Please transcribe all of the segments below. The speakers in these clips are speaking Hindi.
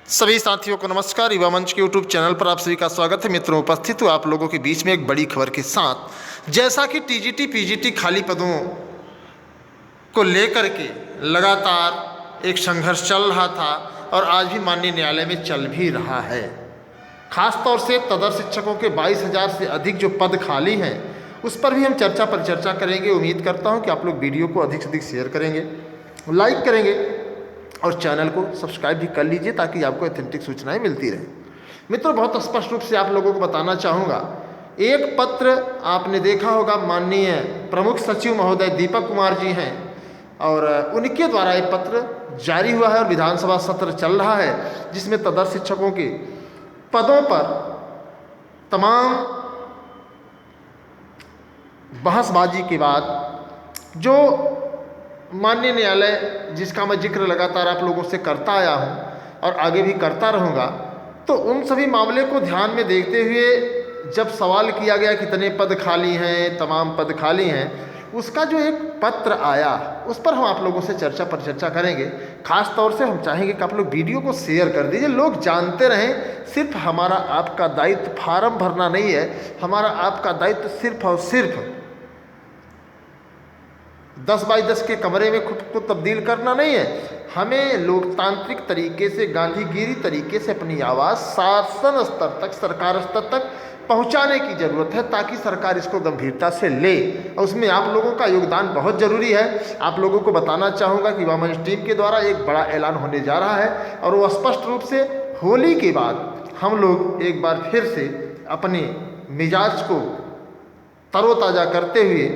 सभी साथियों को नमस्कार। युवा मंच के यूट्यूब चैनल पर आप सभी का स्वागत है। मित्रों, उपस्थित हूँ आप लोगों के बीच में एक बड़ी खबर के साथ। जैसा कि टीजीटी पीजीटी खाली पदों को लेकर के लगातार एक संघर्ष चल रहा था और आज भी माननीय न्यायालय में चल भी रहा है। खास तौर से तदर्थ शिक्षकों के 22,000 से अधिक जो पद खाली हैं उस पर भी हम चर्चा पर चर्चा करेंगे। उम्मीद करता हूँ कि आप लोग वीडियो को अधिक से अधिक शेयर करेंगे, लाइक करेंगे और चैनल को सब्सक्राइब भी कर लीजिए ताकि आपको ऑथेंटिक सूचनाएं मिलती रहें। मित्रों, बहुत स्पष्ट रूप से आप लोगों को बताना चाहूँगा, एक पत्र आपने देखा होगा, माननीय प्रमुख सचिव महोदय दीपक कुमार जी हैं और उनके द्वारा एक पत्र जारी हुआ है और विधानसभा सत्र चल रहा है जिसमें तदर्थ शिक्षकों के पदों पर तमाम बहसबाजी के बाद जो माननीय न्यायालय जिसका मैं जिक्र लगातार आप लोगों से करता आया हूं और आगे भी करता रहूँगा, तो उन सभी मामले को ध्यान में देखते हुए जब सवाल किया गया कितने पद खाली हैं, तमाम पद खाली हैं, उसका जो एक पत्र आया उस पर हम आप लोगों से चर्चा पर चर्चा करेंगे। खास तौर से हम चाहेंगे कि आप लोग वीडियो को शेयर कर दीजिए, लोग जानते रहें। सिर्फ हमारा आपका दायित्व फार्म भरना नहीं है, हमारा आपका दायित्व सिर्फ और सिर्फ 10 बाई 10 के कमरे में खुद को तब्दील करना नहीं है। हमें लोकतांत्रिक तरीके से, गांधीगिरी तरीके से अपनी आवाज़ शासन स्तर तक, सरकार स्तर तक पहुंचाने की ज़रूरत है ताकि सरकार इसको गंभीरता से ले और उसमें आप लोगों का योगदान बहुत ज़रूरी है। आप लोगों को बताना चाहूँगा कि युवा मंच टीम के द्वारा एक बड़ा ऐलान होने जा रहा है और वो स्पष्ट रूप से होली के बाद हम लोग एक बार फिर से अपने मिजाज को तरोताज़ा करते हुए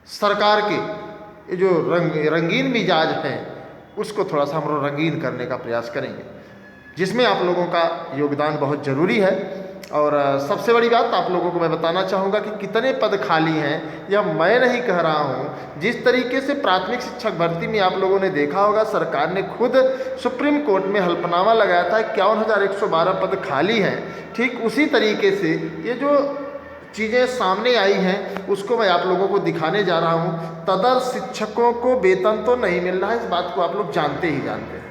सरकार के जो रंगीन मिजाज हैं उसको थोड़ा सा हम लोग रंगीन करने का प्रयास करेंगे, जिसमें आप लोगों का योगदान बहुत ज़रूरी है। और सबसे बड़ी बात आप लोगों को मैं बताना चाहूँगा कि कितने पद खाली हैं यह मैं नहीं कह रहा हूँ। जिस तरीके से प्राथमिक शिक्षक भर्ती में आप लोगों ने देखा होगा, सरकार ने खुद सुप्रीम कोर्ट में हल्फनामा लगाया था 51,112 पद खाली हैं, ठीक उसी तरीके से ये जो चीज़ें सामने आई हैं उसको मैं आप लोगों को दिखाने जा रहा हूँ। तदर्थ शिक्षकों को वेतन तो नहीं मिल रहा है, इस बात को आप लोग जानते ही जानते हैं,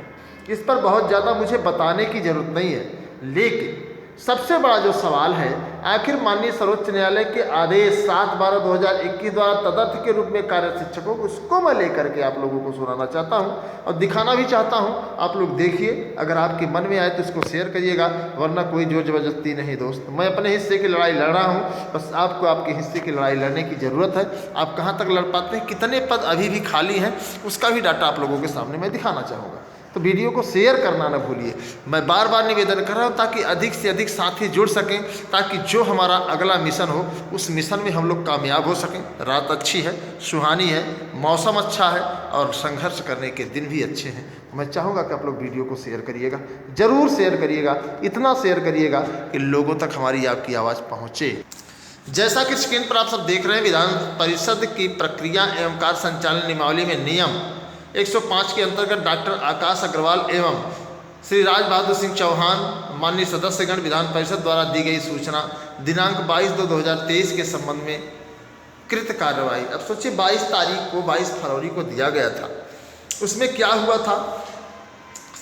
इस पर बहुत ज़्यादा मुझे बताने की ज़रूरत नहीं है। लेकिन सबसे बड़ा जो सवाल है, आखिर माननीय सर्वोच्च न्यायालय के आदेश 7/12/2021 द्वारा तदर्थ के रूप में कार्यरत शिक्षकों को, उसको मैं लेकर के आप लोगों को सुनाना चाहता हूं और दिखाना भी चाहता हूं। आप लोग देखिए, अगर आपके मन में आए तो इसको शेयर करिएगा, वरना कोई जोर जबरदस्ती नहीं दोस्त। मैं अपने हिस्से की लड़ाई लड़ रहा हूँ, बस आपको आपके हिस्से की लड़ाई लड़ने की ज़रूरत है। आप कहाँ तक लड़ पाते हैं, कितने पद अभी भी खाली हैं, उसका भी डाटा आप लोगों के सामने मैं दिखाना चाहूँगा। तो वीडियो को शेयर करना ना भूलिए। मैं बार बार निवेदन कर रहा हूँ ताकि अधिक से अधिक साथी जुड़ सकें, ताकि जो हमारा अगला मिशन हो उस मिशन में हम लोग कामयाब हो सकें। रात अच्छी है, सुहानी है, मौसम अच्छा है और संघर्ष करने के दिन भी अच्छे हैं। मैं चाहूँगा कि आप लोग वीडियो को शेयर करिएगा, ज़रूर शेयर करिएगा, इतना शेयर करिएगा कि लोगों तक हमारी आपकी आवाज़ पहुँचे। जैसा कि स्क्रीन पर आप सब देख रहे हैं, विधान परिषद की प्रक्रिया एवं कार्य संचालन नियमावली में नियम 105 के अंतर्गत डॉक्टर आकाश अग्रवाल एवं श्री राज बहादुर सिंह चौहान माननीय सदस्यगण विधान परिषद द्वारा दी गई सूचना दिनांक 22/2/2023 के संबंध में कृत कार्रवाई। अब सोचिए, 22 तारीख को, 22 फरवरी को दिया गया था। उसमें क्या हुआ था,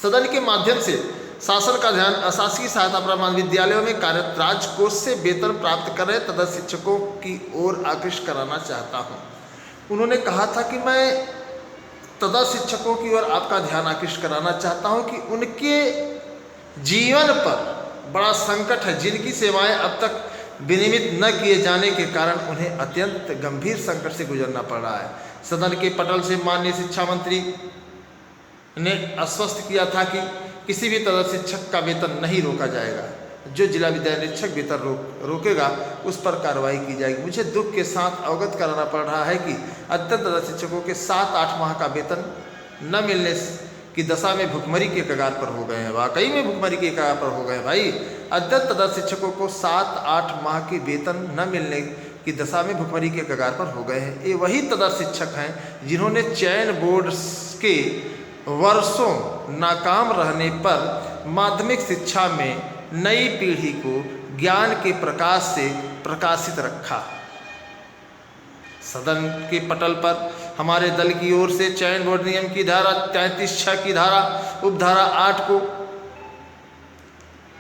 सदन के माध्यम से शासन का ध्यान अशासकीय सहायता प्राप्त विद्यालयों में कार्यरत राजकोष से वेतन प्राप्त कर रहे तदर्थ शिक्षकों की ओर आकृष्ट कराना चाहता हूँ। उन्होंने कहा था कि मैं तदर्थ शिक्षकों की ओर आपका ध्यान आकृष्ट कराना चाहता हूं कि उनके जीवन पर बड़ा संकट है, जिनकी सेवाएं अब तक विनियमित न किए जाने के कारण उन्हें अत्यंत गंभीर संकट से गुजरना पड़ रहा है। सदन के पटल से माननीय शिक्षा मंत्री ने आश्वस्त किया था कि किसी भी तदर्थ शिक्षक का वेतन नहीं रोका जाएगा, जो जिला विद्यालय निरीक्षक वेतन रोकेगा उस पर कार्रवाई की जाएगी। मुझे दुख के साथ अवगत कराना पड़ रहा है कि अत्यंत तदर्थ शिक्षकों के 7-8 माह का वेतन न मिलने की दशा में भुखमरी के कगार पर हो गए हैं। वाकई में भुखमरी के कगार पर हो गए भाई। अत्यंत तदर्थ शिक्षकों को 7-8 माह की वेतन न मिलने की दशा में भुखमरी के कगार पर हो गए हैं। ये वही तदर्थ शिक्षक हैं जिन्होंने चयन बोर्ड के वर्षों नाकाम रहने पर माध्यमिक शिक्षा में नई पीढ़ी को ज्ञान के प्रकाश से प्रकाशित रखा। सदन के पटल पर हमारे दल की ओर से चयन बोर्ड नियम की धारा 33(6) की धारा उपधारा 8 को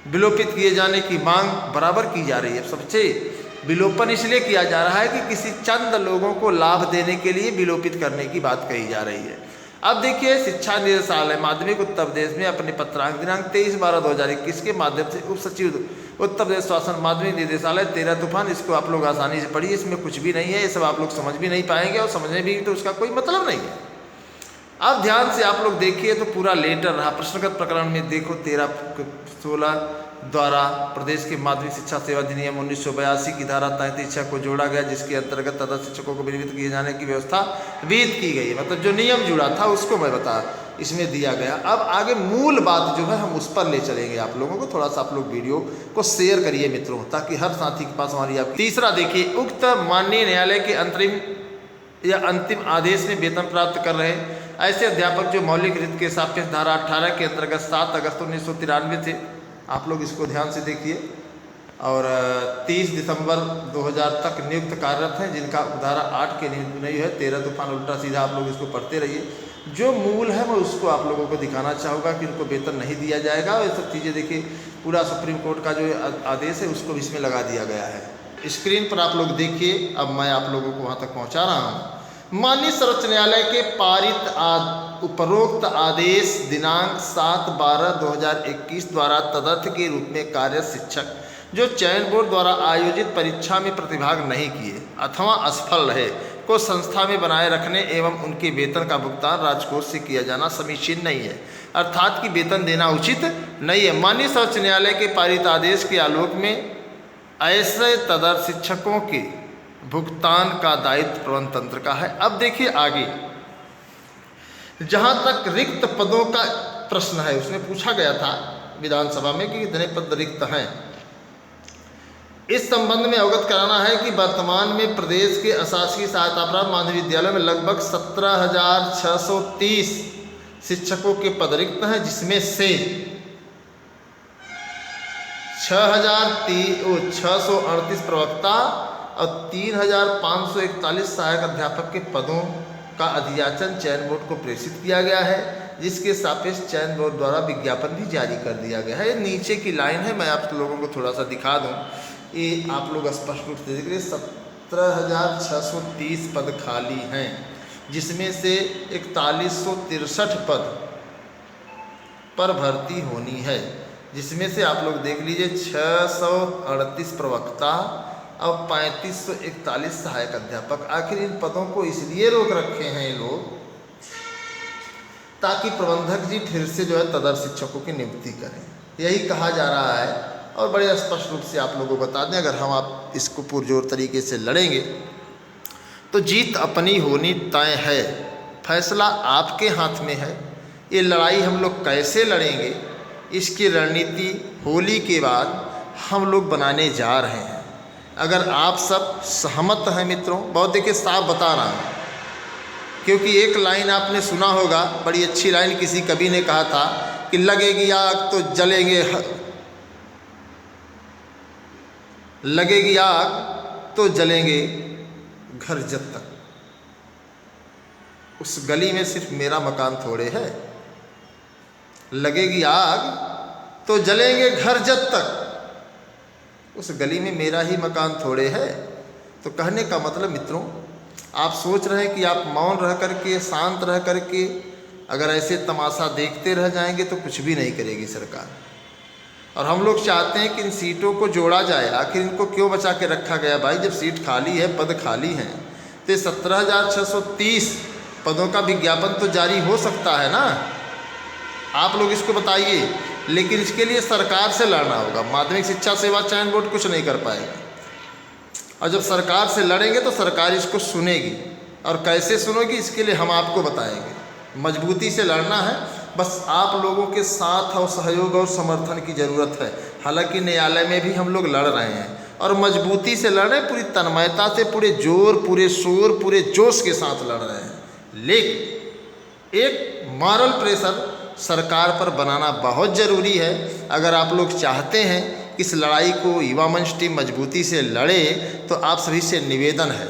विलोपित किए जाने की मांग बराबर की जा रही है। सबसे विलोपन इसलिए किया जा रहा है कि किसी चंद लोगों को लाभ देने के लिए विलोपित करने की बात कही जा रही है। अब देखिए, शिक्षा निदेशालय माध्यमिक उत्तर प्रदेश में अपने पत्रांक दिनांक 23/12/2021 के माध्यम से उप सचिव उत्तर प्रदेश शासन माध्यमिक निदेशालय 13 तूफान, इसको आप लोग आसानी से पढ़िए, इसमें कुछ भी नहीं है, ये सब आप लोग समझ भी नहीं पाएंगे और समझने भी तो उसका कोई मतलब नहीं है। अब ध्यान से आप लोग देखिए तो पूरा लेटर रहा। प्रश्नगत प्रकरण में देखो 13/16 द्वारा प्रदेश के माध्यमिक शिक्षा सेवा अधिनियम 1982 की धारा 33(6) को जोड़ा गया, जिसके अंतर्गत तदर्थ शिक्षकों को विनियमित किए जाने की व्यवस्था विहित की गई है। मतलब जो नियम जुड़ा था उसको मैं बता इसमें दिया गया। अब आगे मूल बात जो है हम उस पर ले चलेंगे आप लोगों को। थोड़ा सा आप लोग वीडियो को शेयर करिए मित्रों, ताकि हर साथी के पास हमारी आप। तीसरा देखिए, उक्त माननीय न्यायालय के अंतिम आदेश में वेतन प्राप्त कर रहे ऐसे अध्यापक जो मौलिक रीत के सापेक्ष धारा 18 के अंतर्गत 7 अगस्त 1993 से, आप लोग इसको ध्यान से देखिए, और 30 दिसंबर 2000 तक नियुक्त कार्यरत हैं, जिनका धारा 8 के नियुक्त नहीं है। 13 तूफान उल्टा सीधा आप लोग इसको पढ़ते रहिए। जो मूल है मैं उसको आप लोगों को दिखाना चाहूँगा कि उनको वेतन नहीं दिया जाएगा। और ये सब चीज़ें देखिए, पूरा सुप्रीम कोर्ट का जो आदेश है उसको भी इसमें लगा दिया गया है। स्क्रीन पर आप लोग देखिए, अब मैं आप लोगों को वहाँ तक पहुँचा रहा हूँ। माननीय सर्वोच्च न्यायालय के पारित उपरोक्त आदेश दिनांक 7/12/2021 द्वारा तदर्थ के रूप में कार्यरत शिक्षक जो चयन बोर्ड द्वारा आयोजित परीक्षा में प्रतिभाग नहीं किए अथवा असफल रहे को संस्था में बनाए रखने एवं उनके वेतन का भुगतान राजकोष से किया जाना समीचीन नहीं है, अर्थात कि वेतन देना उचित नहीं है। माननीय सर्वोच्च न्यायालय के पारित आदेश के आलोक में ऐसे तदर्थ शिक्षकों के भुगतान का दायित्व प्रबंध तंत्र का है। अब देखिए आगे, जहां तक रिक्त पदों का प्रश्न है, उसमें पूछा गया था विधानसभा में कि कितने पद रिक्त हैं। इस संबंध में अवगत कराना है कि वर्तमान में प्रदेश के अशासकीय सहायता प्राप्त माध्यमिक विद्यालय में लगभग 17,630 शिक्षकों के पद रिक्त हैं, जिसमें से 638 प्रवक्ता और 3,541 सहायक अध्यापक के पदों का अधियाचन चयन बोर्ड को प्रेषित किया गया है, जिसके सापेक्ष चयन बोर्ड द्वारा विज्ञापन भी जारी कर दिया गया है। नीचे की लाइन है, मैं आप लोगों को थोड़ा सा दिखा दूं, ये आप लोग स्पष्ट रूप से देख रहे 17,630 पद खाली हैं, जिसमें से 4163 पद पर भर्ती होनी है, जिसमें से आप लोग देख लीजिए 638 प्रवक्ता और 3541 सहायक अध्यापक। आखिर इन पदों को इसलिए रोक रखे हैं ये लोग ताकि प्रबंधक जी फिर से जो है तदर्थ शिक्षकों की नियुक्ति करें, यही कहा जा रहा है। और बड़े स्पष्ट रूप से आप लोगों को बता दें, अगर हम आप इसको पुरजोर तरीके से लड़ेंगे तो जीत अपनी होनी तय है, फैसला आपके हाथ में है। ये लड़ाई हम लोग कैसे लड़ेंगे, इसकी रणनीति होली के बाद हम लोग बनाने जा रहे हैं। अगर आप सब सहमत हैं मित्रों, बहुत देखिए साफ बता रहा हूँ, क्योंकि एक लाइन आपने सुना होगा, बड़ी अच्छी लाइन, किसी कवि ने कहा था कि लगेगी आग तो जलेंगे, लगेगी आग तो जलेंगे घर जब तक। उस गली में सिर्फ मेरा मकान थोड़े है, लगेगी आग तो जलेंगे घर जब तक, उस गली में मेरा ही मकान थोड़े है। तो कहने का मतलब मित्रों, आप सोच रहे हैं कि आप मौन रह करके, शांत रह करके अगर ऐसे तमाशा देखते रह जाएंगे तो कुछ भी नहीं करेगी सरकार। और हम लोग चाहते हैं कि इन सीटों को जोड़ा जाए। आखिर इनको क्यों बचा के रखा गया भाई, जब सीट खाली है, पद खाली हैं, तो 17,630 पदों का विज्ञापन तो जारी हो सकता है ना, आप लोग इसको बताइए। लेकिन इसके लिए सरकार से लड़ना होगा, माध्यमिक शिक्षा सेवा चयन बोर्ड कुछ नहीं कर पाएगा। और जब सरकार से लड़ेंगे तो सरकार इसको सुनेगी, और कैसे सुनेगी इसके लिए हम आपको बताएंगे। मजबूती से लड़ना है, बस आप लोगों के साथ और सहयोग और समर्थन की ज़रूरत है। हालांकि न्यायालय में भी हम लोग लड़ रहे हैं, और मजबूती से लड़ रहे हैं, पूरी तन्मयता से, पूरे जोर, पूरे शोर, पूरे जोश के साथ लड़ रहे हैं। लेकिन एक मॉरल प्रेशर सरकार पर बनाना बहुत ज़रूरी है। अगर आप लोग चाहते हैं कि इस लड़ाई को युवा मंच टीम मजबूती से लड़े, तो आप सभी से निवेदन है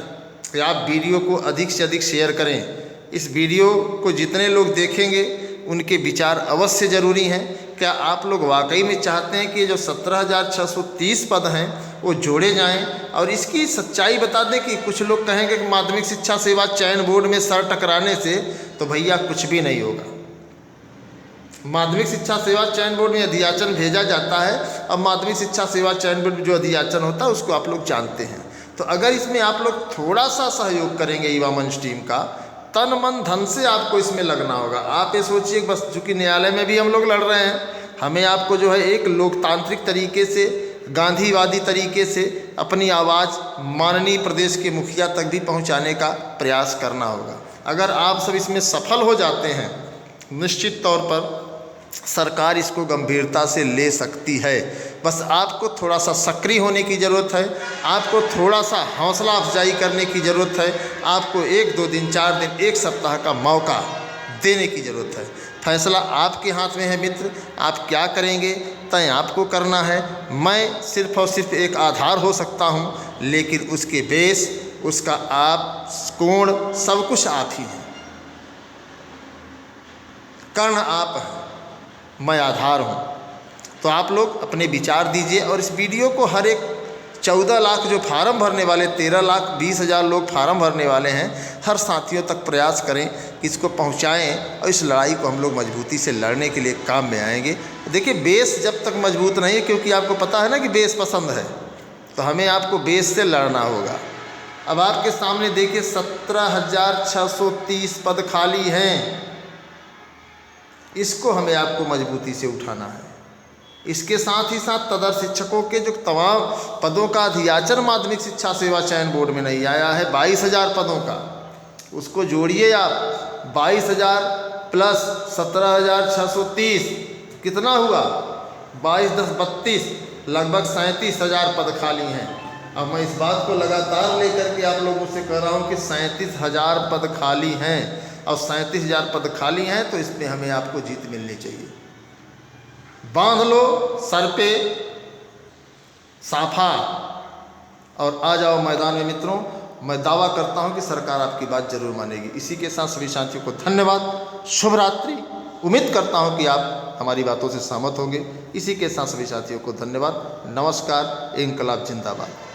कि आप वीडियो को अधिक से अधिक शेयर करें। इस वीडियो को जितने लोग देखेंगे उनके विचार अवश्य ज़रूरी हैं, क्या आप लोग वाकई में चाहते हैं कि ये जो 17,630 पद हैं वो जोड़े जाएं? और इसकी सच्चाई बता दें कि कुछ लोग कहेंगे कि माध्यमिक शिक्षा सेवा चयन बोर्ड में सर टकराने से, तो भैया कुछ भी नहीं होगा। माध्यमिक शिक्षा सेवा चयन बोर्ड में अधियाचन भेजा जाता है। अब माध्यमिक शिक्षा सेवा चयन बोर्ड में जो अधियाचन होता है उसको आप लोग जानते हैं। तो अगर इसमें आप लोग थोड़ा सा सहयोग करेंगे युवा मंच टीम का, तन मन धन से आपको इसमें लगना होगा। आप ये सोचिए, बस चूँकि न्यायालय में भी हम लोग लड़ रहे हैं, हमें आपको जो है एक लोकतांत्रिक तरीके से, गांधीवादी तरीके से अपनी आवाज़ माननीय प्रदेश के मुखिया तक भी पहुंचाने का प्रयास करना होगा। अगर आप सब इसमें सफल हो जाते हैं, निश्चित तौर पर सरकार इसको गंभीरता से ले सकती है। बस आपको थोड़ा सा सक्रिय होने की ज़रूरत है, आपको थोड़ा सा हौसला अफजाई करने की ज़रूरत है, आपको 1 2 दिन 4 दिन 1 सप्ताह का मौका देने की ज़रूरत है। फैसला आपके हाथ में है मित्र, आप क्या करेंगे तय आपको करना है। मैं सिर्फ और सिर्फ एक आधार हो सकता हूँ, लेकिन उसके बेस, उसका आप कोण, सब कुछ आप ही हैं। कर्ण आप हैं, मैं आधार हूँ। तो आप लोग अपने विचार दीजिए और इस वीडियो को हर एक 14 लाख जो फार्म भरने वाले, 13,20,000 लोग फार्म भरने वाले हैं, हर साथियों तक प्रयास करें कि इसको पहुंचाएं और इस लड़ाई को हम लोग मजबूती से लड़ने के लिए काम में आएंगे। देखिए, बेस जब तक मजबूत नहीं है, क्योंकि आपको पता है ना कि बेस पसंद है, तो हमें आपको बेस से लड़ना होगा। अब आपके सामने देखिए 17,630 पद खाली हैं, इसको हमें आपको मजबूती से उठाना है। इसके साथ ही साथ तदर्थ शिक्षकों के जो तमाम पदों का अधियाचन माध्यमिक शिक्षा सेवा चयन बोर्ड में नहीं आया है, 22,000 पदों का, उसको जोड़िए आप। 22,000 प्लस 17,630 कितना हुआ? 22 10 32, लगभग 37,000 पद खाली हैं। अब मैं इस बात को लगातार लेकर के आप लोगों से कह रहा हूँ कि 37,000 पद खाली हैं, और 37,000 पद खाली हैं, तो इसमें हमें आपको जीत मिलनी चाहिए। बांध लो सर पे साफा और आ जाओ मैदान में मित्रों। मैं दावा करता हूं कि सरकार आपकी बात जरूर मानेगी। इसी के साथ सभी साथियों को धन्यवाद, शुभ रात्रि। उम्मीद करता हूं कि आप हमारी बातों से सहमत होंगे। इसी के साथ सभी साथियों को धन्यवाद, नमस्कार, इंकलाब जिंदाबाद।